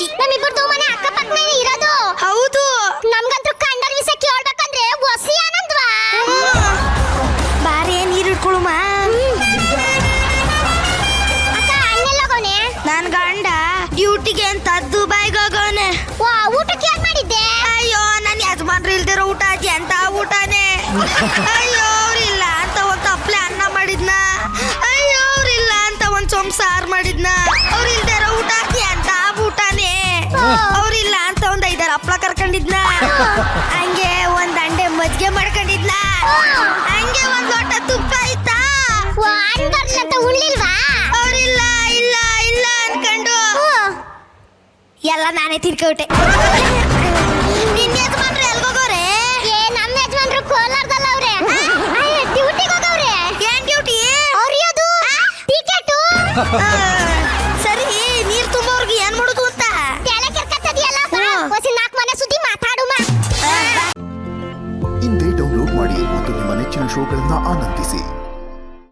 ಖುಷಿ. ನಮ್ಮಿಬ್ಬರದು ಮನೆ ಅಕ್ಕಪಕ್ಕನೇ ಇರೋದು. ಹೌದು. ನಮ್ಗಂತೂ ಕಂಡರ್ ವಿಷಯ ಕೇಳ್ಬೇಕಂದ್ರೆ ಒಸಿ ಆನಂದ್ವಾ. ಬಾರಿ ನೀರು ಇಟ್ಕೊಳುಮ. ಅಕ್ಕ ಅಣ್ಣೆಲ್ಲೋಗೋನೆ? ನನ್ ಗಂಡ ಡ್ಯೂಟಿಗೆ ಅಂತ ದುಬೈಗೆ ಹೋಗೋನೆ. ವಾ ಊಟಕ್ಕೆ ಏನ್ ಮಾಡಿದ್ದೆ? ಅಯ್ಯೋ ನನ್ ಯಜಮಾನ್ರು ಇಲ್ದಿರೋ ಊಟ ಎಂತ ಊಟನೇ. ಅಯ್ಯೋ ಅವ್ರಿಲ್ಲ ಅಂತ ಒಂದ್ ತಪ್ಲೆ ಅನ್ನ ಮಾಡಿದ್ನ. ಅಯ್ಯೋ ಅವ್ರಿಲ್ಲ ಅಂತ ಒಂದ್ ಸೊಂಬ್ ಸಾರು ಮಾಡಿದ್ನ. ಅವ್ರ ಇಲ್ದಿರೋ ಊಟ ಎಂತ ಊಟನೇ. ಅವ್ರಿಲ್ಲ ಅಂತ ಒಂದ್ 5 ಹಪ್ಳ ಕರ್ಕೊಂಡಿದ್ನ. ಹಂಗೆ ಒಂದ್ ಅಂಡೆ ಮಜ್ಜಿಗೆ ಮಾಡ್ಕೊಂಡಿದ್ನ. ಹಂಗೆ ಒಂದ್ ಲೋಟ ತುಪ್ಪ ಇತ್ತಾ. ವಾ ಅಣ್ಣ ಬರ್ಲಂತ ಉಣ್ಲಿಲ್ವಾ? ಅವ್ರಿಲ್ಲ ಇಲ್ಲ ಇಲ್ಲ ಅನ್ಕೊಂಡು ಎಲ್ಲ ನಾನೇ ತಿನ್ಕೊಟ್ಟೆ. ನಿನ್ ಯಜಮಾನ್ರು ಎಲ್ಗೋಗೋರೆ? ಏ ನಮ್ಮ ಯಜಮಾನ್ರು ಕೋಲಾರದಲ್ಲ ಅವ್ರೆ. ಡ್ಯೂಟಿಗೆ ಹೋಗವ್ರೆ. ಏನ್ ಡ್ಯೂಟಿ? ಅವ್ರಿಯೋದು ಟಿಕೆಟ್. ಸರಿ ನೀರ್ ತುಂಬೋರ್ಗೆ ಏನ್ ಮಾಡೋದು ಅಂತ ತಲೆ ಕೆರ್ಕತ್ತದಿಯಲ್ಲ. ಹೊಸಿ 4 ಮನೆ ಸುದ್ದಿ ಮಾತಾಡುಮ. ಹಿಂದೆ ಡೌನ್ಲೋಡ್ ಮಾಡಿ ಮತ್ತು ನಿಮ್ಮ ನೆಚ್ಚಿನ ಶೋಗಳನ್ನ ಆನಂದಿಸಿ.